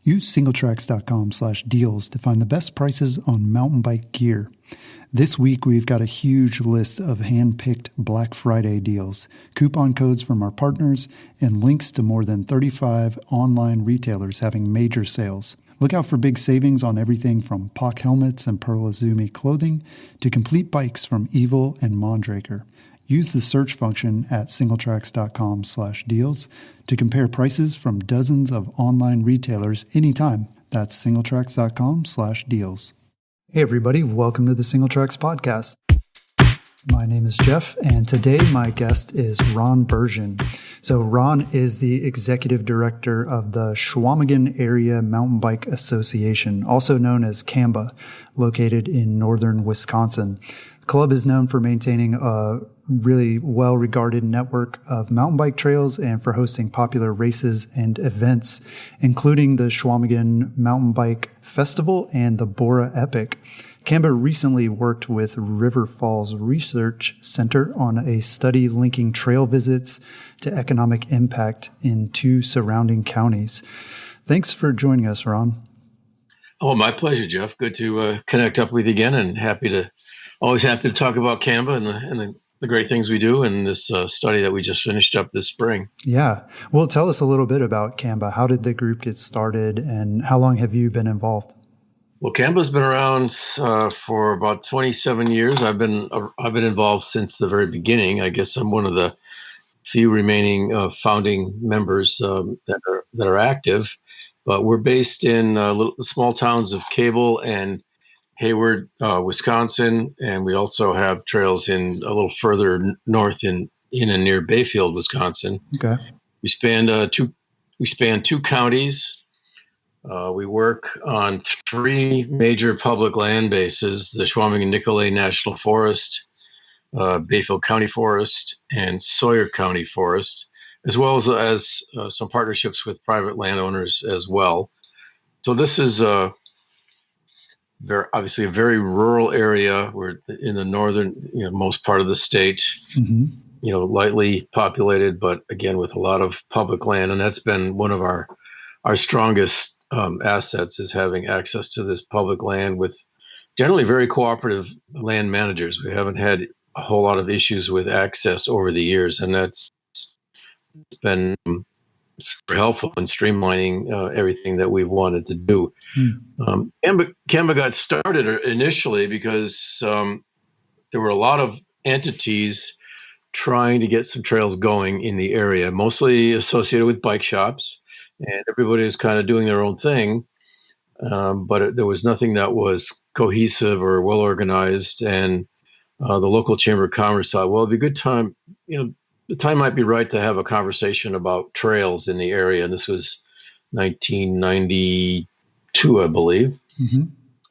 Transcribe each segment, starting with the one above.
Use singletracks.com/deals to find the best prices on mountain bike gear. This week, we've got a huge list of hand-picked Black Friday deals, coupon codes from our partners, and links to more than 35 online retailers having major sales. Look out for big savings on everything from POC helmets and Pearl Izumi clothing to complete bikes from Evil and Mondraker. Use the search function at singletracks.com/deals to compare prices from dozens of online retailers anytime. That's singletracks.com/deals. Hey everybody, welcome to the Single Tracks podcast. My name is Jeff, and today my guest is Ron Bergin. So Ron is the executive director of the Chequamegon Area Mountain Bike Association, also known as CAMBA, located in northern Wisconsin. The club is known for maintaining a really well-regarded network of mountain bike trails and for hosting popular races and events, including the Chequamegon Mountain Bike Festival and the Borah Epic. CAMBA recently worked with River Falls Research Center on a study linking trail visits to economic impact in 2 surrounding counties. Thanks for joining us, Ron. Oh, my pleasure, Jeff. Good to connect up with you again, and always happy to talk about CAMBA and the great things we do in this study that we just finished up this spring. Yeah. Well, tell us a little bit about CAMBA. How did the group get started, and how long have you been involved? Well, CAMBA's been around for about 27 years. I've been involved since the very beginning. I guess I'm one of the few remaining founding members that are active. But we're based in small towns of Cable and Hayward, Wisconsin, and we also have trails in a little further north in and near Bayfield, Wisconsin. Okay. We span two counties. We work on 3 major public land bases: the Chequamegon National Forest, Bayfield County Forest, and Sawyer County Forest, as well as some partnerships with private landowners as well. So this is obviously a very rural area. We're in the northern, most part of the state, lightly populated, but again, with a lot of public land. And that's been one of our strongest assets, is having access to this public land with generally very cooperative land managers. We haven't had a whole lot of issues with access over the years, and that's been super helpful in streamlining everything that we've wanted to do. CAMBA got started initially because there were a lot of entities trying to get some trails going in the area, mostly associated with bike shops, and everybody was kind of doing their own thing, but there was nothing that was cohesive or well organized. And the local Chamber of Commerce thought, well, it'd be a good time, the time might be right to have a conversation about trails in the area. And this was 1992, I believe.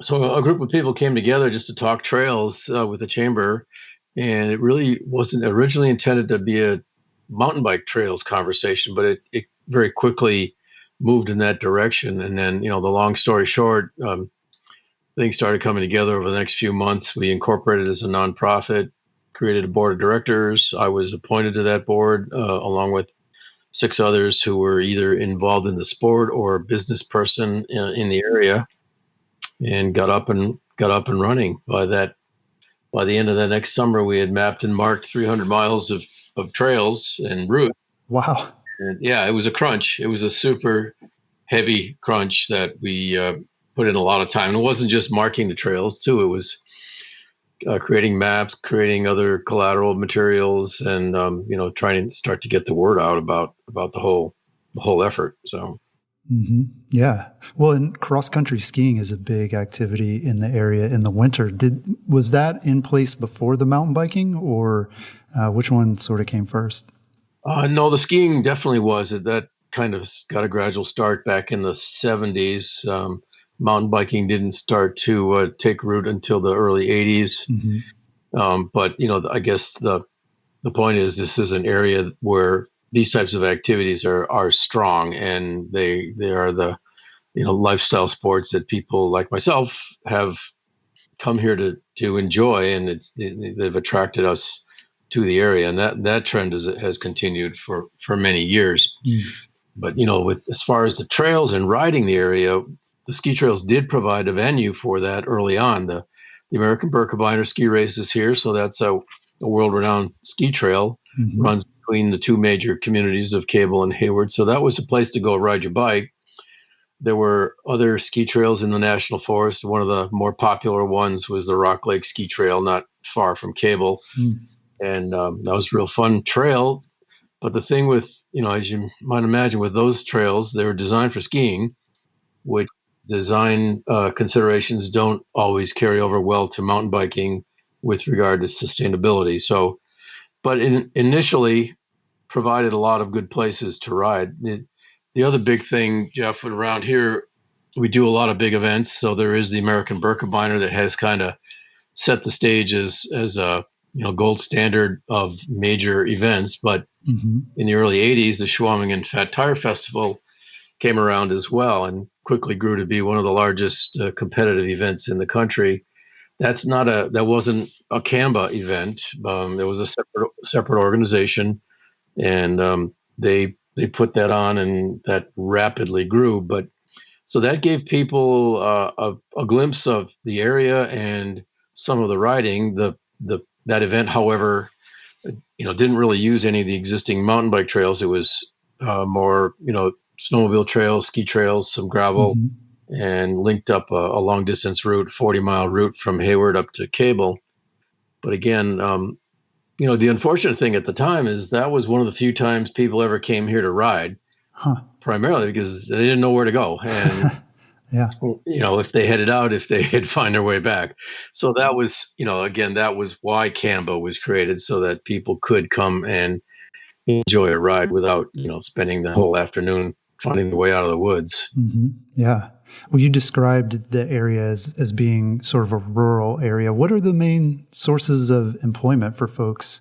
So a group of people came together just to talk trails with the chamber. And it really wasn't originally intended to be a mountain bike trails conversation, but it very quickly moved in that direction. And then, the long story short, things started coming together over the next few months. We incorporated as a nonprofit, created a board of directors. I was appointed to that board along with 6 others who were either involved in the sport or a business person in the area, and got up and running. By the end of the next summer, we had mapped and marked 300 miles of trails and route. Wow. And yeah, it was a crunch. It was a super heavy crunch that we put in a lot of time. And it wasn't just marking the trails too. It was creating maps, creating other collateral materials, and trying to start to get the word out about the whole effort. So, yeah. Well, and cross country skiing is a big activity in the area in the winter. Was that in place before the mountain biking, or which one sort of came first? No, the skiing definitely was. That kind of got a gradual start back in the 70s. Mountain biking didn't start to take root until the early 80s. But, I guess the point is, this is an area where these types of activities are strong, and they are the, lifestyle sports that people like myself have come here to enjoy, and they've attracted us to the area. And that trend has continued for many years. But with as far as the trails and riding the area, the ski trails did provide a venue for that early on. The American Birkebeiner ski race is here, so that's a world-renowned ski trail. Runs between the two major communities of Cable and Hayward. So that was a place to go ride your bike. There were other ski trails in the National Forest. One of the more popular ones was the Rock Lake Ski Trail, not far from Cable. And that was a real fun trail. But the thing with, as you might imagine, with those trails, they were designed for skiing, which design considerations don't always carry over well to mountain biking with regard to sustainability. So, but initially provided a lot of good places to ride. The other big thing, Jeff, around here, we do a lot of big events. So there is the American Birkebeiner that has kind of set the stage as a gold standard of major events. But in the early 80s, the Chequamegon Fat Tire Festival came around as well and quickly grew to be one of the largest competitive events in the country. That wasn't a CAMBA event. There was a separate organization, and they put that on, and that rapidly grew. But so that gave people a glimpse of the area and some of the riding. That event, however, didn't really use any of the existing mountain bike trails. It was more, snowmobile trails, ski trails, some gravel, and linked up a long distance route, 40-mile route from Hayward up to Cable. But again, the unfortunate thing at the time is that was one of the few times people ever came here to ride, primarily because they didn't know where to go. And, if they headed out, if they had find their way back. So that was, again, that was why CAMBA was created, so that people could come and enjoy a ride without, spending the whole afternoon finding the way out of the woods. Yeah. Well, you described the area as being sort of a rural area. What are the main sources of employment for folks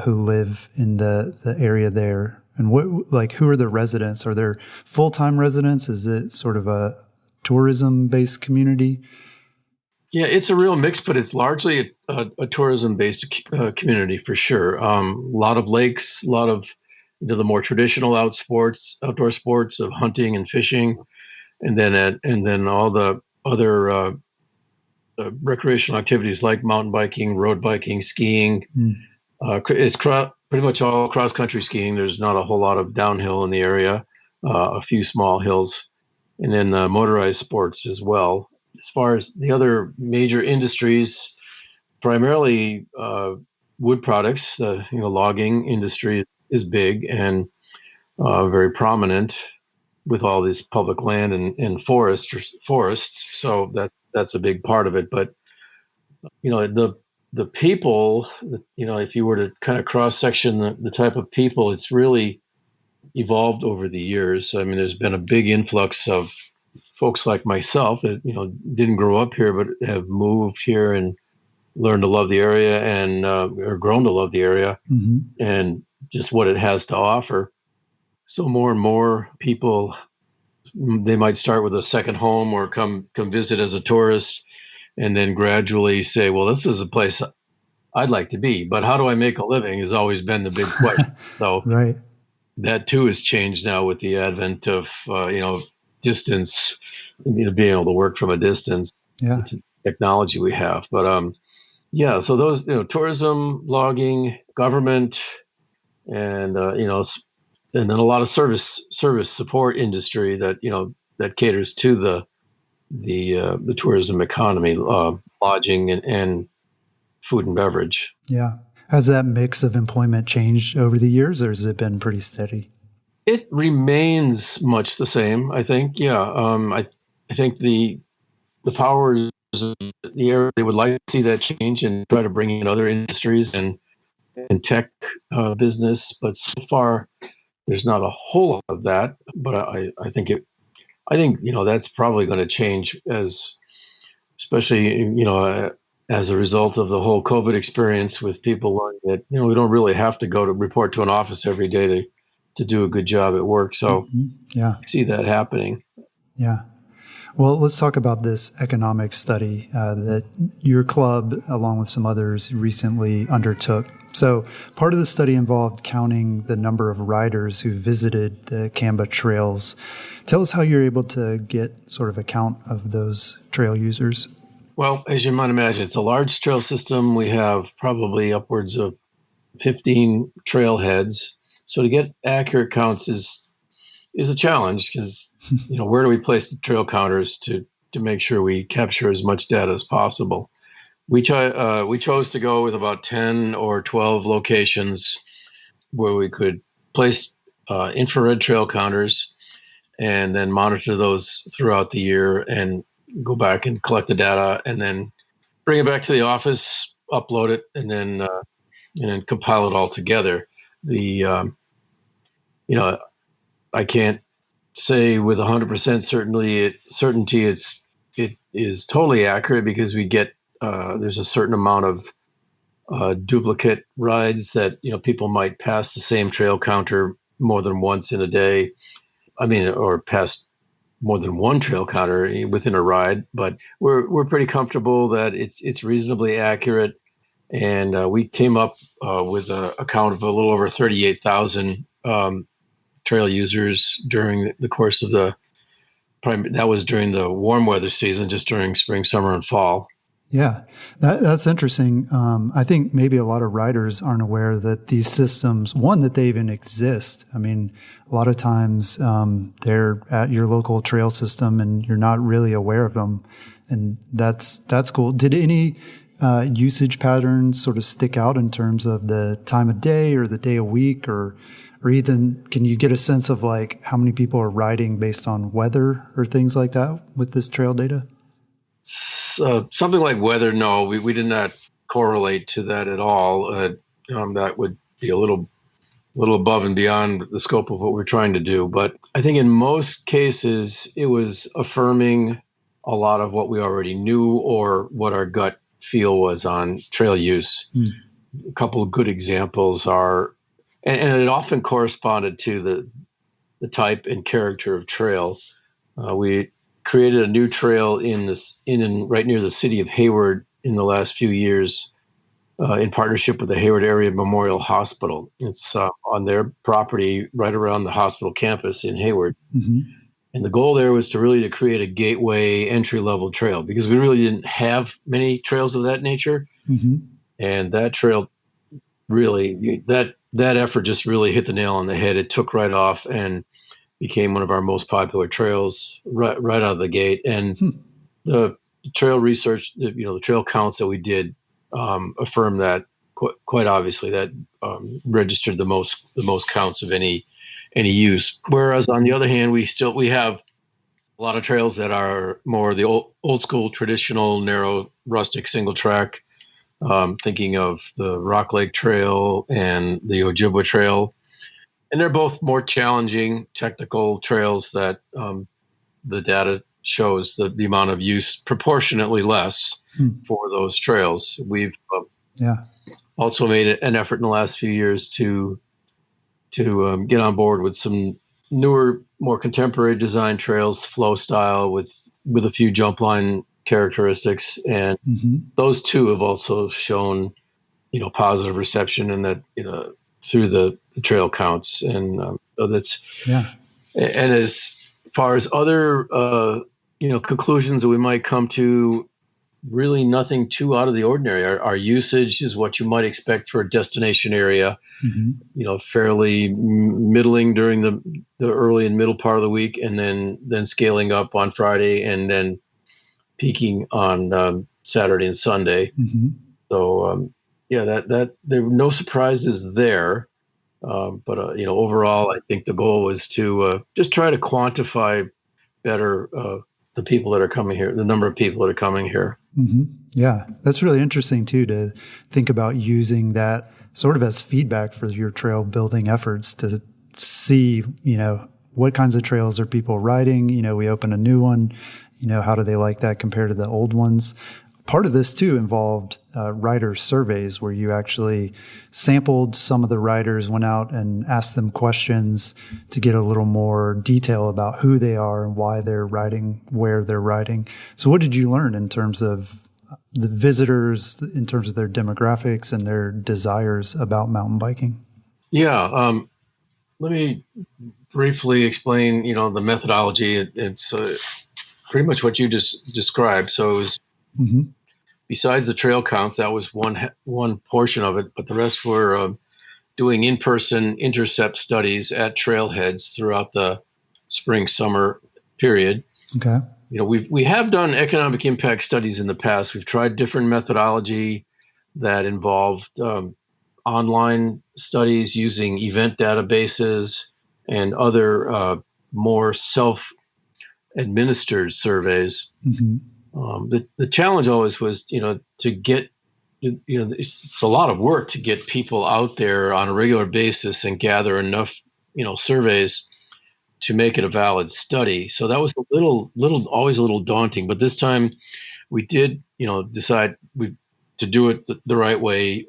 who live in the area there? And who are the residents? Are there full-time residents? Is it sort of a tourism-based community? Yeah, it's a real mix, but it's largely a tourism-based community for sure. A lot of lakes, a lot of the more traditional outdoor sports of hunting and fishing, and then all the other recreational activities like mountain biking, road biking, skiing. It's pretty much all cross-country skiing. There's not a whole lot of downhill in the area, a few small hills, and then motorized sports as well. As far as the other major industries, primarily wood products, logging industry is big and very prominent with all this public land and forests. So that's a big part of it. But, the people, if you were to kind of cross-section the type of people, it's really evolved over the years. I mean, there's been a big influx of folks like myself that, didn't grow up here, but have moved here and learned to love the area and or grown to love the area and just what it has to offer. So more and more people, they might start with a second home or come visit as a tourist and then gradually say, well, this is a place I'd like to be, but how do I make a living has always been the big question. So that too has changed now with the advent of, distance, being able to work from a distance. It's a technology we have. But so those, tourism, logging, government, and and then a lot of service support industry that that caters to the tourism economy, lodging and food and beverage. Yeah. Has that mix of employment changed over the years, or has it been pretty steady? It remains much the same, I think. Yeah. I think the powers of the area, they would like to see that change and try to bring in other industries and tech business. But so far, there's not a whole lot of that. But I think that's probably going to change especially as a result of the whole COVID experience, with people learning that we don't really have to go to report to an office every day to do a good job at work. So I see that happening. Yeah. Well, let's talk about this economic study that your club, along with some others, recently undertook. So part of the study involved counting the number of riders who visited the CAMBA trails. Tell us how you're able to get sort of a count of those trail users. Well, as you might imagine, it's a large trail system. We have probably upwards of 15 trailheads. So to get accurate counts is a challenge because, where do we place the trail counters to make sure we capture as much data as possible? We chose to go with about 10 or 12 locations where we could place infrared trail counters and then monitor those throughout the year and go back and collect the data and then bring it back to the office, upload it, and then compile it all together. I can't say with 100% certainty it is totally accurate because we get there's a certain amount of duplicate rides that people might pass the same trail counter more than once in a day. Or pass more than one trail counter within a ride. But we're pretty comfortable that it's reasonably accurate. And we came up with a count of a little over 38,000 trail users during the course of that was during the warm weather season, just during spring, summer, and fall. Yeah, that's interesting. I think maybe a lot of riders aren't aware that these systems, one, that they even exist. A lot of times they're at your local trail system and you're not really aware of them. And that's cool. Did any usage patterns sort of stick out in terms of the time of day or the day of week, or even can you get a sense of like how many people are riding based on weather or things like that with this trail data? Something like weather, no, we did not correlate to that at all. That would be a little above and beyond the scope of what we're trying to do. But I think in most cases, it was affirming a lot of what we already knew or what our gut feel was on trail use. A couple of good examples are, and it often corresponded to the type and character of trail. We created a new trail right near the city of Hayward in the last few years in partnership with the Hayward Area Memorial Hospital. It's on their property right around the hospital campus in Hayward. Mm-hmm. And the goal there was to create a gateway entry-level trail because we really didn't have many trails of that nature. Mm-hmm. And that trail that effort just really hit the nail on the head. It took right off and became one of our most popular trails right out of the gate. And the trail research, the trail counts that we did affirmed that quite obviously that registered the most counts of any use. Whereas on the other hand, we have a lot of trails that are more the old school, traditional, narrow, rustic, single track. Thinking of the Rock Lake Trail and the Ojibwa Trail. And they're both more challenging technical trails that the data shows the amount of use proportionately less for those trails. We've also made an effort in the last few years to get on board with some newer, more contemporary design trails, flow style with a few jump line characteristics. And those two have also shown, positive reception and that, through the trail counts. And so that's, and as far as other, conclusions that we might come to, really nothing too out of the ordinary. Our usage is what you might expect for a destination area, fairly middling during the early and middle part of the week, and then scaling up on Friday and then peaking on Saturday and Sunday. So, that there were no surprises there. But overall, I think the goal was to just try to quantify better the people that are coming here, the number of people that are coming here. Yeah, that's really interesting too, to think about using that sort of as feedback for your trail building efforts to see, what kinds of trails are people riding? We open a new one, how do they like that compared to the old ones? Part of this too involved rider surveys where you actually sampled some of the riders, went out and asked them questions to get a little more detail about who they are and why they're riding, where they're riding. So what did you learn in terms of the visitors in terms of their demographics and their desires about mountain biking? Yeah. Let me briefly explain, the methodology. It's pretty much what you just described. So it was, besides the trail counts, that was one portion of it, but the rest were doing in-person intercept studies at trailheads throughout the spring, summer period. Okay. We have done economic impact studies in the past. We've tried different methodology that involved online studies using event databases and other more self-administered surveys. The challenge always was, to get, it's a lot of work to get people out there on a regular basis and gather enough, surveys to make it a valid study. So that was always a little daunting. But this time we did, decide to do it the right way,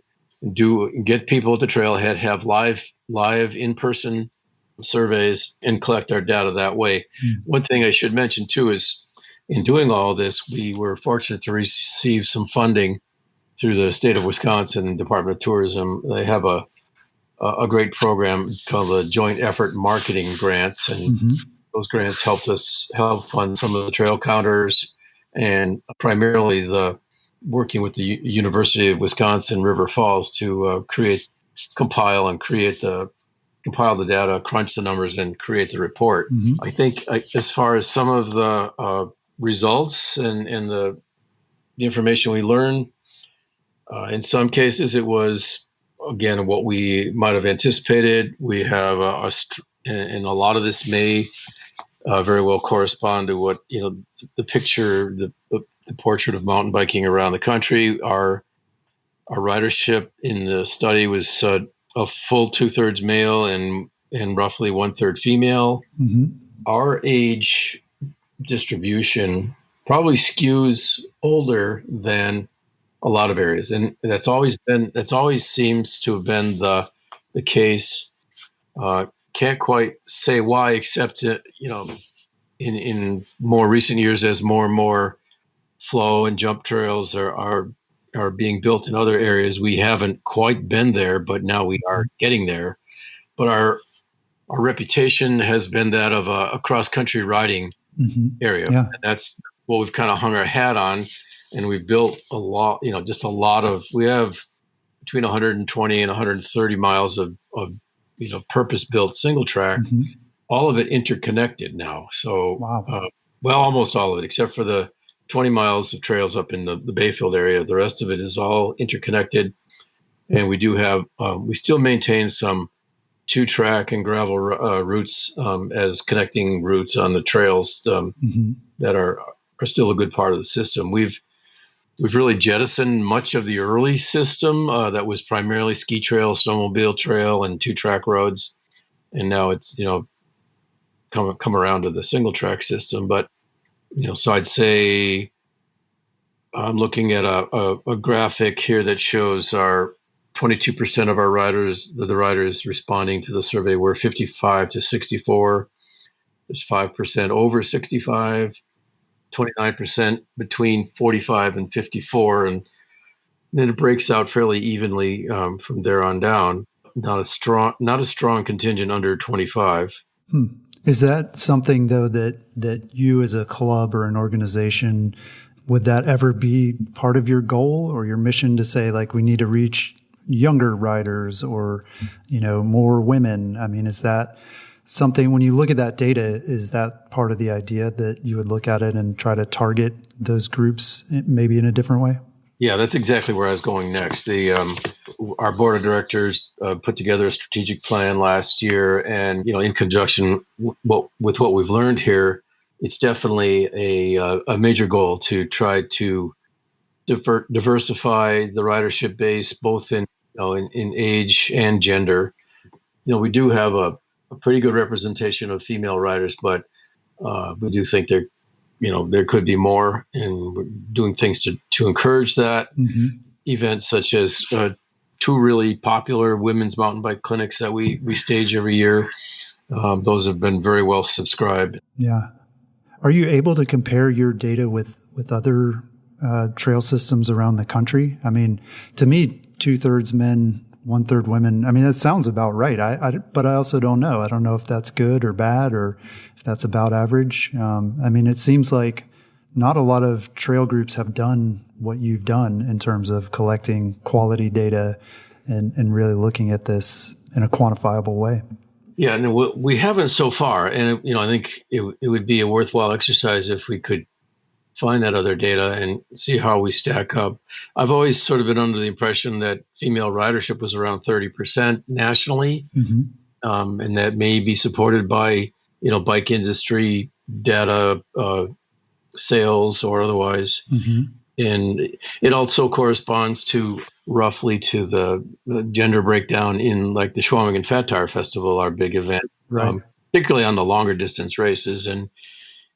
get people at the trailhead, have live in-person surveys, and collect our data that way. One thing I should mention too is, in doing all this, we were fortunate to receive some funding through the state of Wisconsin Department of Tourism. They have a great program called the Joint Effort Marketing Grants, and those grants help fund some of the trail counters, and primarily working with the University of Wisconsin River Falls to compile the data, crunch the numbers, and create the report. I think as far as some of the results and the information we learned, in some cases it was, again, what we might have anticipated. We have and a lot of this may very well correspond to what, the picture, the portrait of mountain biking around the country. Our ridership in the study was a full 2/3 male and roughly 1/3 female. Our age distribution probably skews older than a lot of areas, and that's always seems to have been the case. Can't quite say why, except in more recent years, as more and more flow and jump trails are being built in other areas. We haven't quite been there, but now we are getting there. But our reputation has been that of a cross-country riding area. Yeah. And that's what we've kind of hung our hat on. And we've built a lot, we have between 120 and 130 miles of purpose-built single track, all of it interconnected now. So, wow. Almost all of it, except for the 20 miles of trails up in the Bayfield area. The rest of it is all interconnected. And we do have, we still maintain some 2-track and gravel routes as connecting routes on the trails that are still a good part of the system. We've really jettisoned much of the early system that was primarily ski trail, snowmobile trail, and 2-track roads, and now it's come around to the single track system. But so I'd say I'm looking at a graphic here that shows our 22% of our riders, the riders responding to the survey, were 55 to 64. There's 5% over 65. 29% between 45 and 54, and then it breaks out fairly evenly from there on down. Not a strong contingent under 25. Is that something though that you as a club or an organization, would that ever be part of your goal or your mission to say, like, we need to reach younger riders or more women? I mean, is that something, when you look at that data, is that part of the idea that you would look at it and try to target those groups maybe in a different way? Yeah, that's exactly where I was going next. Our board of directors put together a strategic plan last year, and in conjunction with what we've learned here, it's definitely a major goal to try to diversify the ridership base, both in age and gender. We do have a pretty good representation of female riders, but we do think there could be more, and we're doing things to encourage that. Events such as 2 really popular women's mountain bike clinics that we stage every year. Those have been very well subscribed. Yeah. Are you able to compare your data with other trail systems around the country? I mean, to me, 2/3 men, 1/3 women. I mean, that sounds about right. But I also don't know. I don't know if that's good or bad, or if that's about average. I mean, it seems like not a lot of trail groups have done what you've done in terms of collecting quality data and really looking at this in a quantifiable way. Yeah, no, we haven't so far. And, I think it would be a worthwhile exercise if we could find that other data and see how we stack up. I've always sort of been under the impression that female ridership was around 30% nationally, and that may be supported by, bike industry data, sales or otherwise. And it also corresponds to roughly to the gender breakdown in like the Chequamegon Fat Tire Festival, our big event, Right. particularly on the longer distance races. And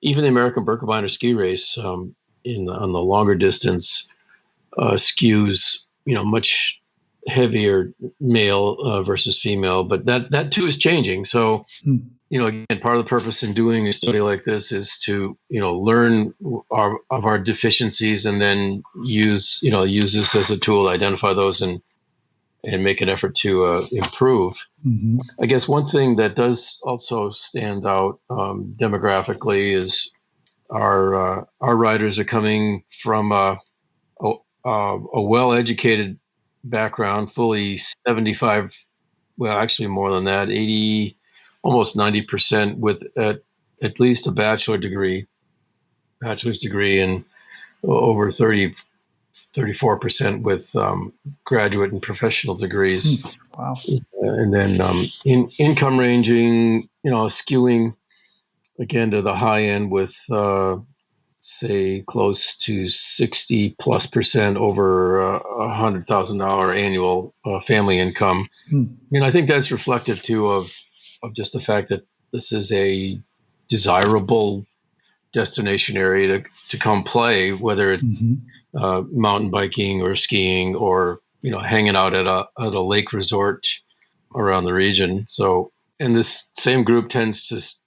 even the American Birkebeiner ski race on the longer distance skews, much heavier male versus female, but that too is changing. So, again, part of the purpose in doing a study like this is to, learn of our deficiencies and then use this as a tool to identify those and make an effort to improve. I guess one thing that does also stand out demographically is our riders are coming from a well-educated background, fully 75, well, actually more than that, 80, almost 90% with at least a bachelor's degree, and over 34% with graduate and professional degrees. Wow. And then income ranging, skewing again to the high end with say close to 60+% over $100,000 annual family income. I think that's reflective too of just the fact that this is a desirable destination area to come play, whether it's mountain biking or skiing or hanging out at a lake resort around the region. So, and this same group tends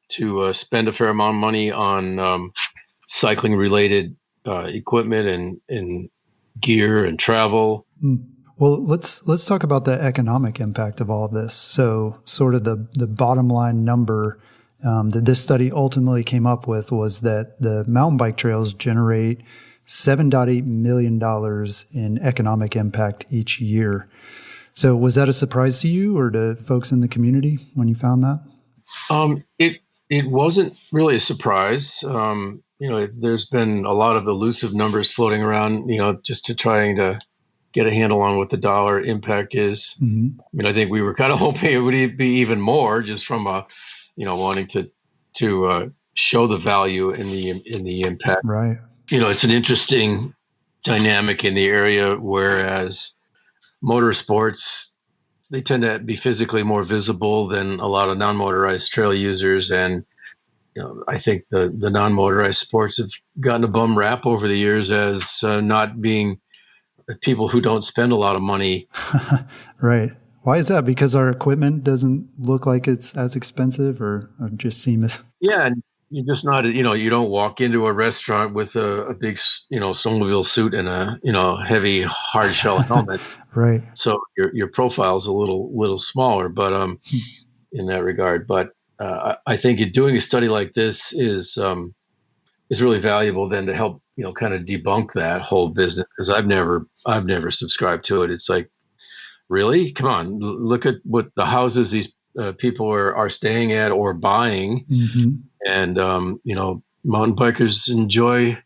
to spend a fair amount of money on cycling related equipment and gear and travel. Well, let's talk about the economic impact of all of this. So sort of the bottom line number that this study ultimately came up with was that the mountain bike trails generate $7.8 million in economic impact each year. So was that a surprise to you or to folks in the community when you found that? It wasn't really a surprise. There's been a lot of elusive numbers floating around, just to trying to get a handle on what the dollar impact is. I think we were kind of hoping it would be even more, just from wanting to show the value in the impact. Right. It's an interesting dynamic in the area, whereas motorsports, they tend to be physically more visible than a lot of non-motorized trail users. And, I think the non-motorized sports have gotten a bum rap over the years as not being people who don't spend a lot of money. Right. Why is that? Because our equipment doesn't look like it's as expensive or just seems... Yeah. And you're just not, you don't walk into a restaurant with a big, snowmobile suit and a heavy hard shell helmet. Right. So your profile is a little smaller, but in that regard. But I think doing a study like this is really valuable then to help kind of debunk that whole business, because I've never subscribed to it. It's like, really? Come on, look at what the houses these people are staying at or buying, and mountain bikers enjoy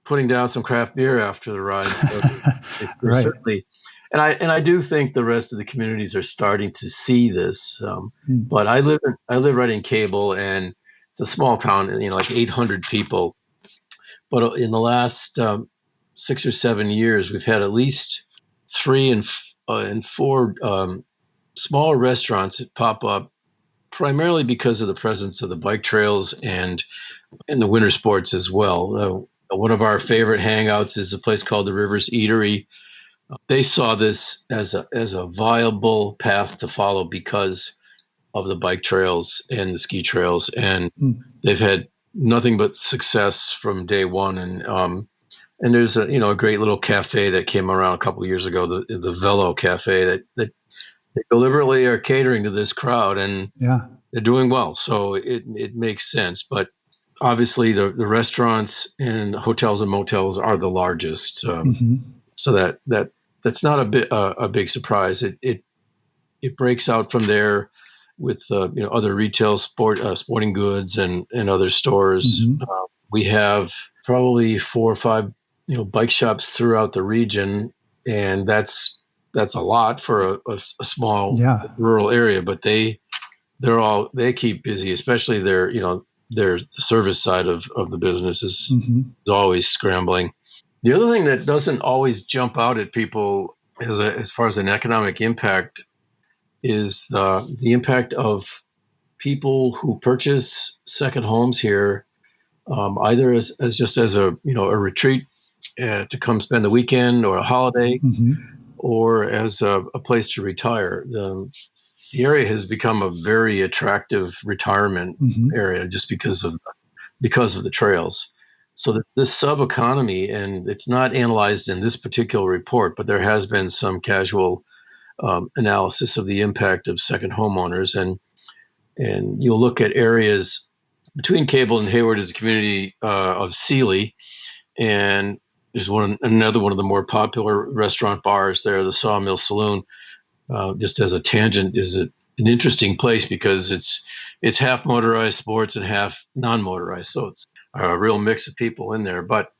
putting down some craft beer after the ride. So right. Certainly, and I do think the rest of the communities are starting to see this. But I live right in Cable, and it's a small town, like 800 people. But in the last 6 or 7 years, we've had at least 3 and 4 smaller restaurants that pop up, primarily because of the presence of the bike trails and the winter sports as well. One of our favorite hangouts is a place called the Rivers Eatery. They saw this as a viable path to follow because of the bike trails and the ski trails, and they've had nothing but success from day one. And there's a great little cafe that came around a couple of years ago, the Velo Cafe, that they deliberately are catering to this crowd, and they're doing well. So it makes sense. But obviously the restaurants and hotels and motels are the largest. So that's not a big surprise. It breaks out from there with other retail sporting goods and other stores. We have probably 4 or 5 bike shops throughout the region, and that's a lot for a small rural area. But they keep busy, especially their service side of the business is always scrambling. The other thing that doesn't always jump out at people as far as an economic impact is the impact of people who purchase second homes here, either as a retreat to come spend the weekend or a holiday, or as a place to retire. The area has become a very attractive retirement area just because of the trails. So this sub-economy, and it's not analyzed in this particular report, but there has been some casual analysis of the impact of second homeowners, and you'll look at areas between Cable and Hayward is a community of Sealy, and there's another one of the more popular restaurant bars there, the Sawmill Saloon. Just as a tangent, is an interesting place because it's half motorized sports and half non-motorized, so it's a real mix of people in there. But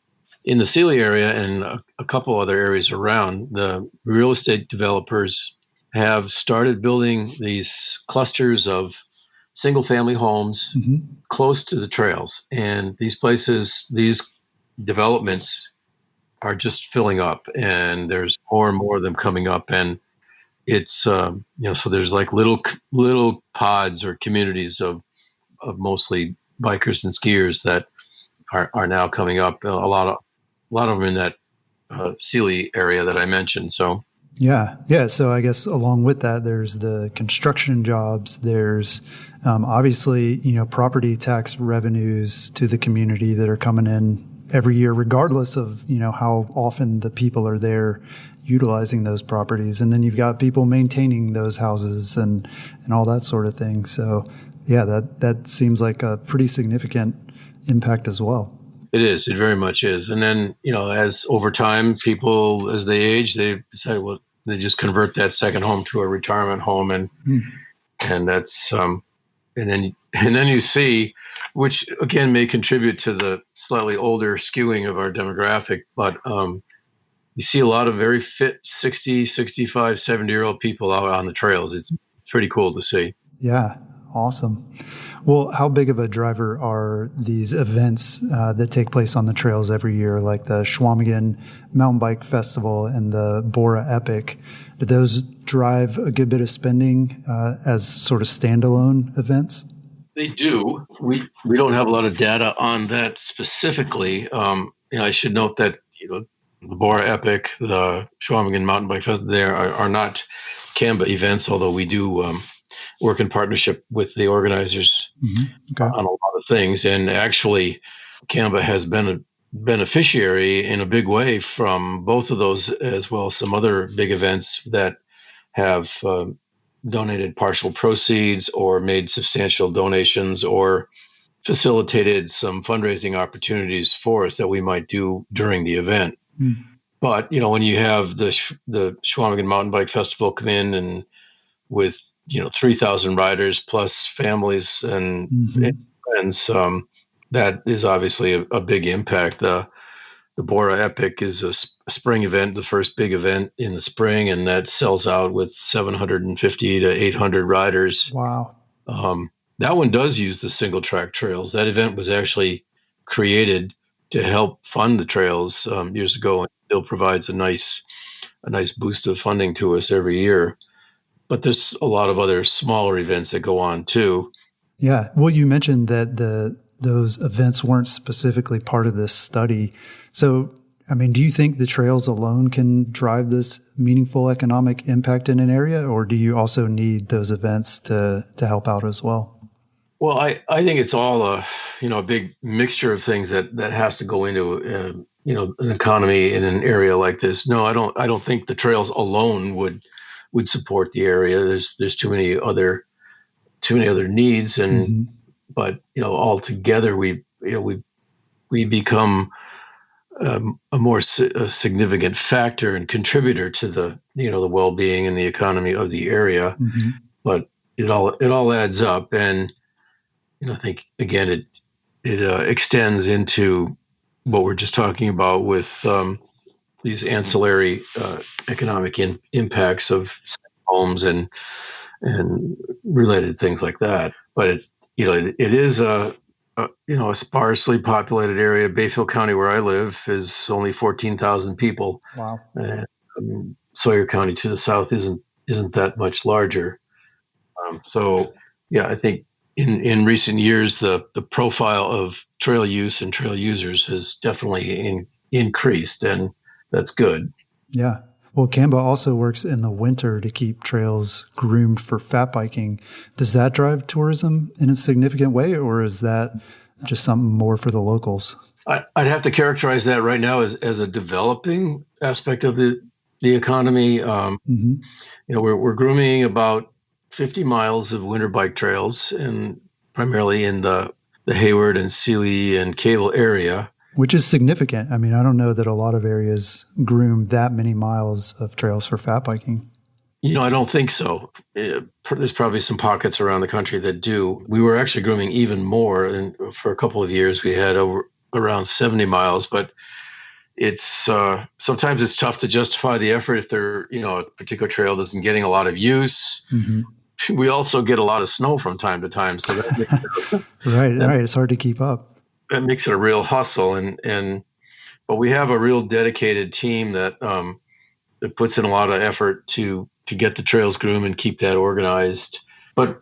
in the Sealy area and a couple other areas around, the real estate developers have started building these clusters of single-family homes close to the trails, and these developments are just filling up, and there's more and more of them coming up, and it's so there's like little pods or communities of mostly bikers and skiers that are now coming up. A lot of them in that Sealy area that I mentioned. So yeah. So I guess along with that, there's the construction jobs. There's obviously property tax revenues to the community that are coming in every year, regardless of how often the people are there utilizing those properties. And then you've got people maintaining those houses and all that sort of thing. So yeah, that seems like a pretty significant impact as well. It is. It very much is. And then, as over time, people, as they age, they decide, well, they just convert that second home to a retirement home. And that's, and then you see, which again may contribute to the slightly older skewing of our demographic, but you see a lot of very fit 60, 65, 70-year-old people out on the trails. It's pretty cool to see. Yeah. Awesome. Well, how big of a driver are these events that take place on the trails every year, like the Chequamegon Mountain Bike Festival and the Borah Epic? Do those drive a good bit of spending as sort of standalone events? They do. We don't have a lot of data on that specifically. I should note that the Borah Epic, the Chequamegon Mountain Bike Festival, there are not CAMBA events, although we do work in partnership with the organizers on a lot of things. And actually, CAMBA has been a beneficiary in a big way from both of those, as well as some other big events that have donated partial proceeds or made substantial donations or facilitated some fundraising opportunities for us that we might do during the event. But, when you have the Chequamegon Mountain Bike Festival come in and with 3,000 riders plus families and friends, that is obviously a big impact. The Borah Epic is a spring event, the first big event in the spring, and that sells out with 750 to 800 riders. Wow. That one does use the single track trails. That event was actually created to help fund the trails years ago, and still provides a nice boost of funding to us every year. But there's a lot of other smaller events that go on too. Yeah. Well, you mentioned that those events weren't specifically part of this study. So, do you think the trails alone can drive this meaningful economic impact in an area, or do you also need those events to help out as well? Well, I think it's all a big mixture of things that has to go into an economy in an area like this. No, I don't think the trails alone would support the area. There's too many other needs, and Hmm. but all together we become a significant factor and contributor to the well-being and the economy of the area. Hmm. But it all adds up, and I think again it extends into what we're just talking about with these ancillary economic impacts of homes and related things like that. But it is a sparsely populated area. Bayfield County, where I live, is only 14,000 people. Wow. And Sawyer County to the south isn't that much larger. So yeah, I think in recent years the profile of trail use and trail users has definitely increased, and that's good. Yeah. Well, CAMBA also works in the winter to keep trails groomed for fat biking. Does that drive tourism in a significant way, or is that just something more for the locals? I'd have to characterize that right now as a developing aspect of the economy. Hmm. We're grooming about 50 miles of winter bike trails, and primarily in the Hayward and Sealy and Cable area. Which is significant. I mean, I don't know that a lot of areas groom that many miles of trails for fat biking. I don't think so. There's probably some pockets around the country that do. We were actually grooming even more, and for a couple of years we had around 70 miles. But it's sometimes it's tough to justify the effort if a particular trail isn't getting a lot of use. Hmm. We also get a lot of snow from time to time, so Right, that, right. It's hard to keep up. that makes it a real hustle. And but we have a real dedicated team that puts in a lot of effort to get the trails groomed and keep that organized. But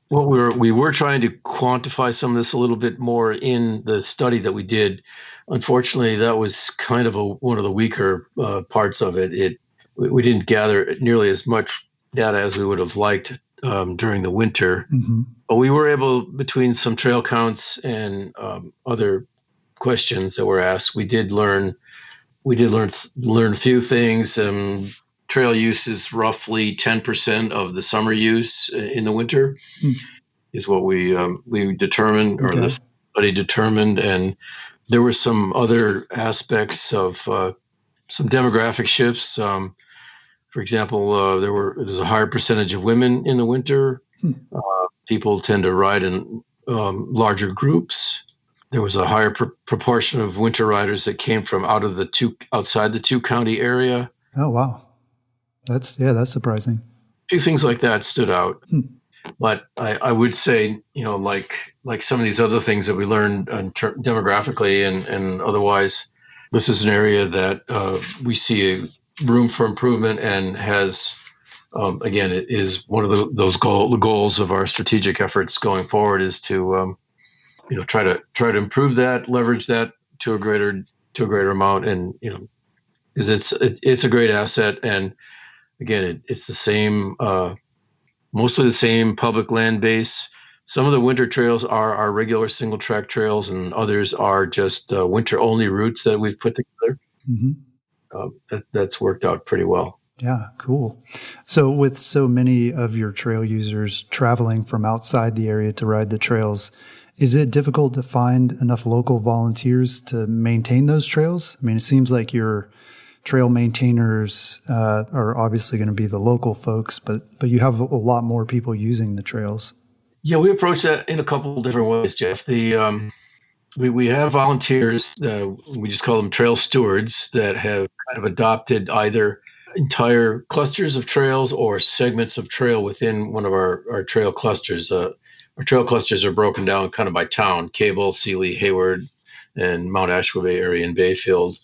what we were trying to quantify some of this a little bit more in the study that we did. Unfortunately, that was kind of one of the weaker parts of it. We didn't gather nearly as much data as we would have liked during the winter. Hmm. But we were able, between some trail counts and other questions that were asked, we did learn a few things. Trail use is roughly 10% of the summer use in the winter, Hmm. is what we determined, or Okay. the study determined. And there were some other aspects of some demographic shifts. For example, there's a higher percentage of women in the winter. Hmm. People tend to ride in larger groups. There was a higher proportion of winter riders that came from outside the two-county area. Oh, wow. That's surprising. A few things like that stood out. Hmm. But I would say, like some of these other things that we learned demographically and otherwise, this is an area that we see a room for improvement, and has, again, it is one of those goals of our strategic efforts going forward, is to try to improve that, leverage that to a greater amount, and because it's a great asset. And again, it's the same. Mostly the same public land base. Some of the winter trails are our regular single track trails, and others are just winter only routes that we've put together. Hmm. That's worked out pretty well. Yeah, cool. So, with so many of your trail users traveling from outside the area to ride the trails, is it difficult to find enough local volunteers to maintain those trails? I mean, it seems like your trail maintainers are obviously going to be the local folks, but you have a lot more people using the trails. Yeah, we approach that in a couple of different ways, Jeff. We have volunteers. We just call them trail stewards, that have kind of adopted either entire clusters of trails or segments of trail within one of our trail clusters. Our trail clusters are broken down kind of by town: Cable, Sealy, Hayward, and Mount Ashway area in Bayfield,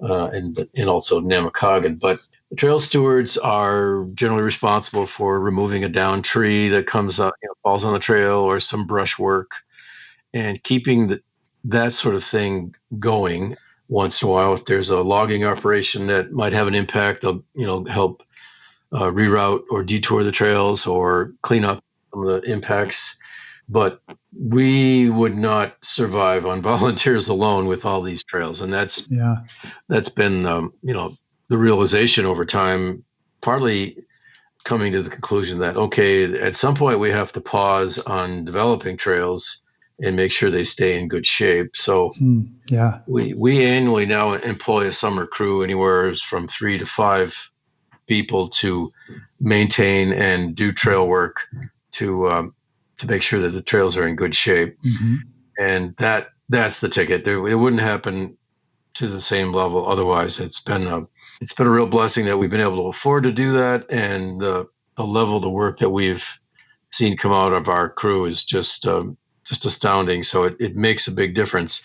and also Namacoggin. But the trail stewards are generally responsible for removing a downed tree that comes up, falls on the trail, or some brush work, and keeping that sort of thing going. Once in a while, if there's a logging operation that might have an impact, they'll help reroute or detour the trails or clean up some of the impacts. but we would not survive on volunteers alone with all these trails. And that's been, the realization over time, partly coming to the conclusion that, okay, at some point we have to pause on developing trails and make sure they stay in good shape. So we annually now employ a summer crew, anywhere from 3 to 5 people, to maintain and do trail work to make sure that the trails are in good shape. And that's the ticket. It wouldn't happen to the same level otherwise. It's been a real blessing that we've been able to afford to do that, and the level of the work that we've seen come out of our crew is just astounding. So it makes a big difference.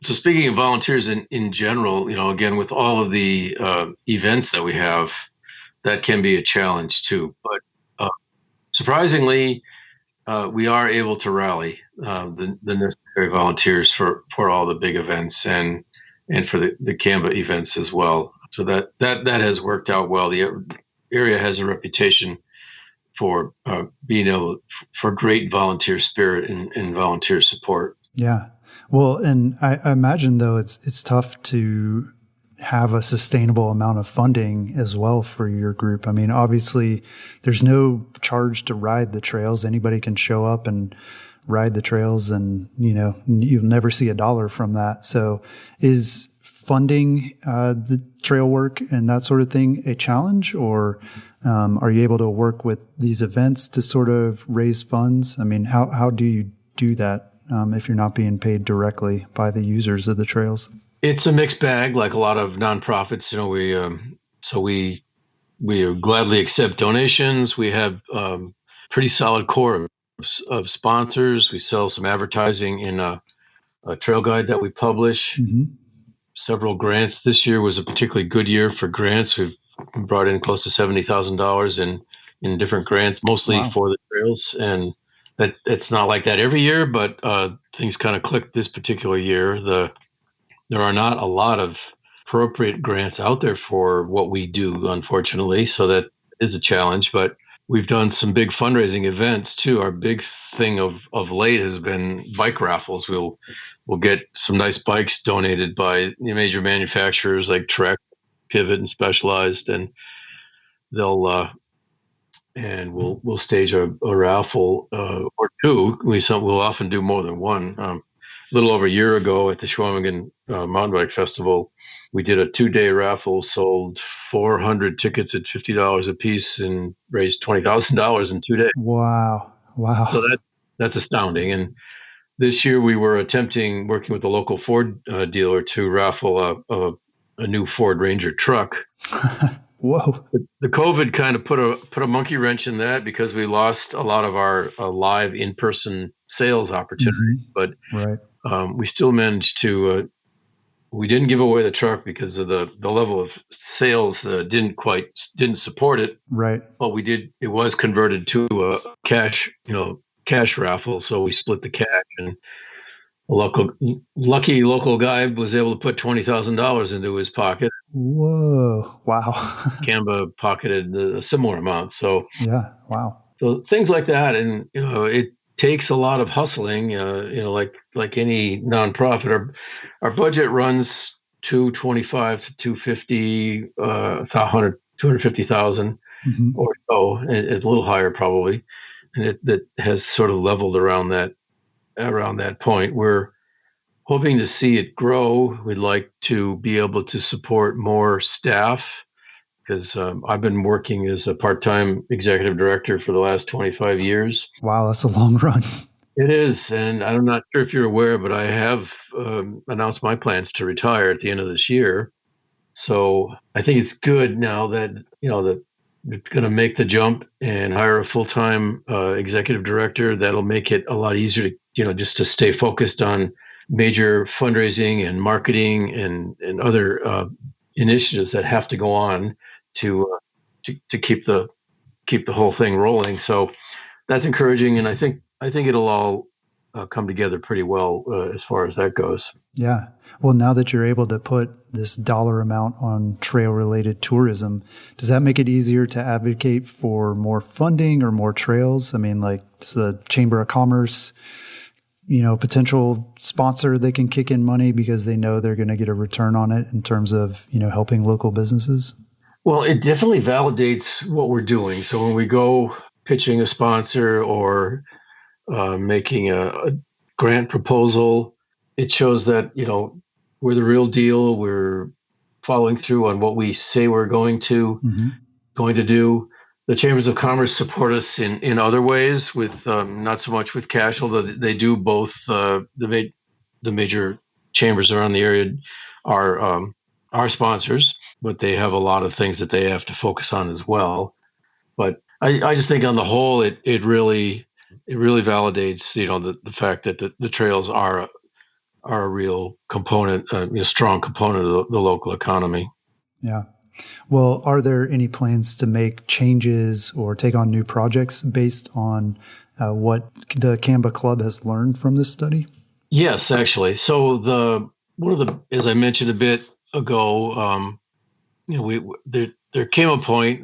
So speaking of volunteers in general, again, with all of the events that we have, that can be a challenge too. But surprisingly, we are able to rally the necessary volunteers for all the big events and for the CAMBA events as well. So that has worked out well. The area has a reputation for being able for great volunteer spirit and volunteer support. Yeah. Well, and I imagine though it's tough to have a sustainable amount of funding as well for your group. I mean, obviously there's no charge to ride the trails. Anybody can show up and ride the trails, and you'll never see a dollar from that. So is funding the trail work and that sort of thing a challenge, or are you able to work with these events to sort of raise funds? I mean, how do you do that if you're not being paid directly by the users of the trails? It's a mixed bag, like a lot of nonprofits. We gladly accept donations. We have pretty solid core of sponsors. We sell some advertising in a trail guide that we publish. Several grants. This year was a particularly good year for grants. We've brought in close to $70,000 in different grants, mostly for the trails. And it's not like that every year, but things kind of clicked this particular year. There are not a lot of appropriate grants out there for what we do, unfortunately. So that is a challenge, but we've done some big fundraising events too. Our big thing of late has been bike raffles. We'll get some nice bikes donated by major manufacturers like Trek, Pivot, and Specialized, and we'll stage a raffle or two. We'll often do more than one. A little over a year ago at the Chequamegon Mountain Bike Festival, we did a 2-day raffle, sold 400 tickets at $50 a piece, and raised $20,000 in 2 days. Wow. So that's astounding. And this year we were working with a local Ford dealer to raffle a new Ford Ranger truck. Whoa. The COVID kind of put a monkey wrench in that, because we lost a lot of our live in-person sales opportunities. But we still managed to, we didn't give away the truck because of the level of sales didn't support it. Right. But we did, it was converted to a cash raffle. So we split the cash, and a lucky local guy was able to put $20,000 into his pocket. Whoa. Wow. CAMBA pocketed a similar amount. So yeah. Wow. So things like that. And, it takes a lot of hustling, like any nonprofit. Our budget runs $225 to $250, 250,000 or so, and a little higher probably. And that has sort of leveled around that point. We're hoping to see it grow. We'd like to be able to support more staff, because I've been working as a part-time executive director for the last 25 years. Wow, that's a long run. It is, and I'm not sure if you're aware, but I have announced my plans to retire at the end of this year. So I think it's good now that, that we're going to make the jump and hire a full-time executive director. That'll make it a lot easier to, just to stay focused on major fundraising and marketing and other initiatives that have to go on to keep the whole thing rolling. So that's encouraging, and I think it'll all come together pretty well as far as that goes. Yeah. Well, now that you're able to put this dollar amount on trail-related tourism, does that make it easier to advocate for more funding or more trails? I mean, like, does the Chamber of Commerce, potential sponsor, they can kick in money because they know they're going to get a return on it in terms of, helping local businesses? Well, it definitely validates what we're doing. So when we go pitching a sponsor or making a grant proposal, it shows that, we're the real deal. We're following through on what we say we're going to do. The chambers of commerce support us in other ways, with not so much with cash, although they do both. The major chambers around the area are sponsors, but they have a lot of things that they have to focus on as well. But I just think on the whole, it really validates, the fact that the trails are a real component, strong component of the local economy. Yeah. Well, are there any plans to make changes or take on new projects based on what the CAMBA Club has learned from this study? Yes, actually. So as I mentioned a bit ago, there came a point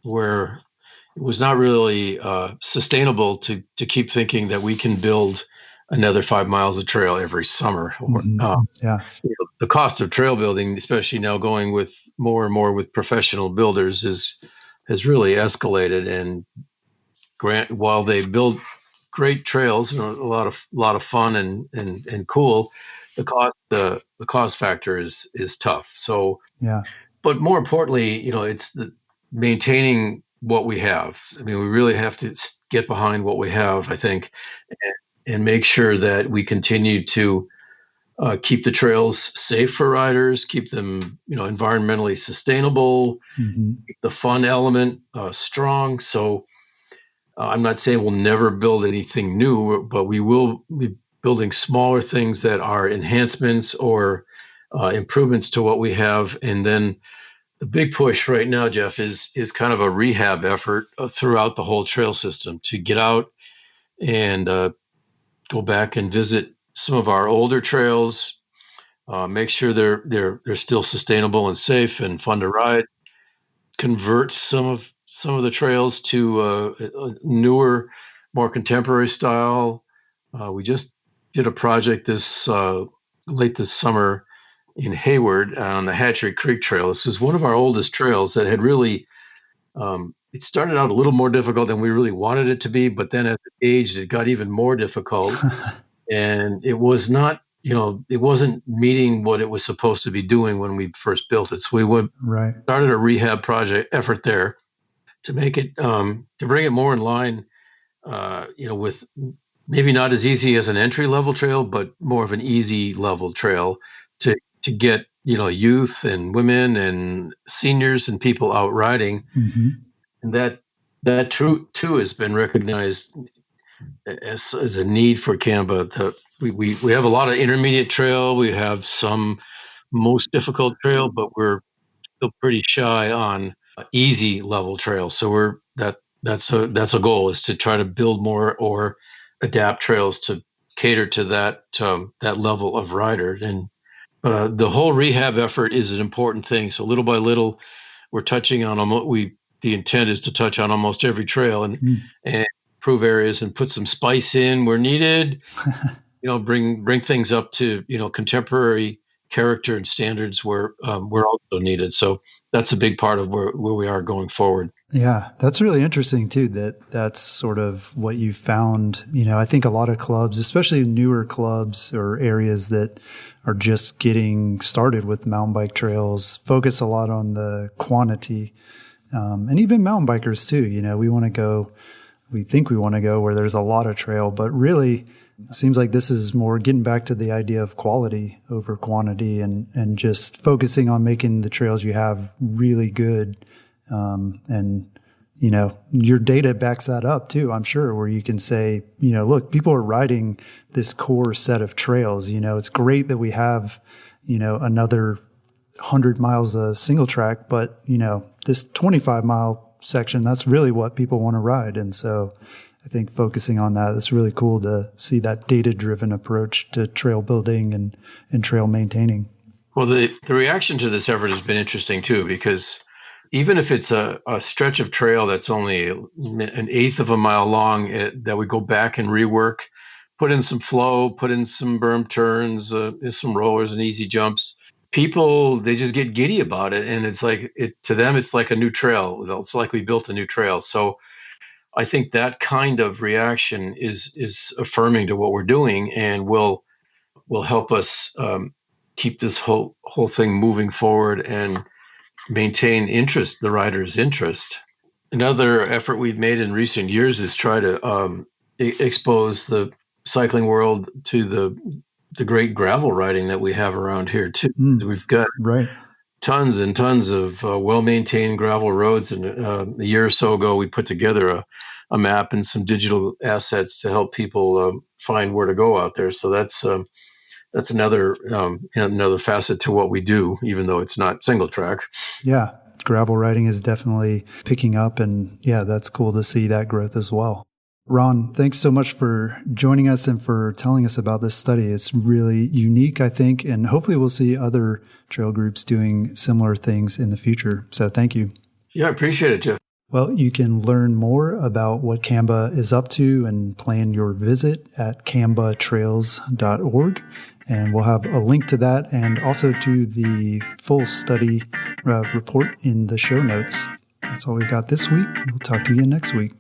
where it was not really sustainable to keep thinking that we can build another 5 miles of trail every summer. The cost of trail building, especially now going with more and more with professional builders, has really escalated. And while they build great trails, a lot of fun and cool, the cost factor is tough. So yeah. But more importantly, it's the maintaining what we have. I mean, we really have to get behind what we have, I think, and make sure that we continue to keep the trails safe for riders, keep them, environmentally sustainable, keep the fun element strong. So I'm not saying we'll never build anything new, but we will be building smaller things that are enhancements or improvements to what we have. And then the big push right now, Jeff, is kind of a rehab effort throughout the whole trail system to get out and go back and visit some of our older trails, make sure they're still sustainable and safe and fun to ride, convert some of the trails to a newer, more contemporary style. We just did a project late this summer in Hayward on the Hatchery Creek Trail. This was one of our oldest trails that had really, it started out a little more difficult than we really wanted it to be, but then as it aged, it got even more difficult. And it was not, it wasn't meeting what it was supposed to be doing when we first built it. So we started a rehab project effort there to make it, to bring it more in line, with maybe not as easy as an entry level trail, but more of an easy level trail to get, youth and women and seniors and people out riding. And that too has been recognized as a need for CAMBA. We have a lot of intermediate trail. We have some most difficult trail, but we're still pretty shy on easy level trail. So that's a goal, is to try to build more or adapt trails to cater to that level of rider. But the whole rehab effort is an important thing. So little by little, we're touching on the intent is to touch on almost every trail and improve areas and put some spice in where needed. Bring things up to contemporary character and standards where also needed. So that's a big part of where we are going forward. Yeah, that's really interesting too, that's sort of what you found. I think a lot of clubs, especially newer clubs or areas that are just getting started with mountain bike trails, focus a lot on the quantity. And even mountain bikers too, we think we want to go where there's a lot of trail, but really it seems like this is more getting back to the idea of quality over quantity and just focusing on making the trails you have really good. And your data backs that up too, I'm sure, where you can say, look, people are riding this core set of trails. It's great that we have, another 100 miles of single track, but, this 25-mile section, that's really what people want to ride. And so I think focusing on that, it's really cool to see that data-driven approach to trail building and trail maintaining. Well, the reaction to this effort has been interesting too, because even if it's a stretch of trail that's only an eighth of a mile long, that we go back and rework, put in some flow, put in some berm turns, some rollers and easy jumps, people, they just get giddy about it. And it's like, to them, it's like a new trail. It's like we built a new trail. So I think that kind of reaction is affirming to what we're doing and will help us keep this whole thing moving forward and maintain the rider's interest. Another effort we've made in recent years is try to expose the cycling world to the great gravel riding that we have around here too. We've got tons and tons of well-maintained gravel roads, and a year or so ago we put together a map and some digital assets to help people find where to go out there. So that's another facet to what we do, even though it's not single track. Yeah, gravel riding is definitely picking up, and yeah, that's cool to see that growth as well. Ron, thanks so much for joining us and for telling us about this study. It's really unique, I think, and hopefully we'll see other trail groups doing similar things in the future. So thank you. Yeah, I appreciate it, Jeff. Well, you can learn more about what CAMBA is up to and plan your visit at cambatrails.org. And we'll have a link to that and also to the full study report in the show notes. That's all we've got this week. We'll talk to you next week.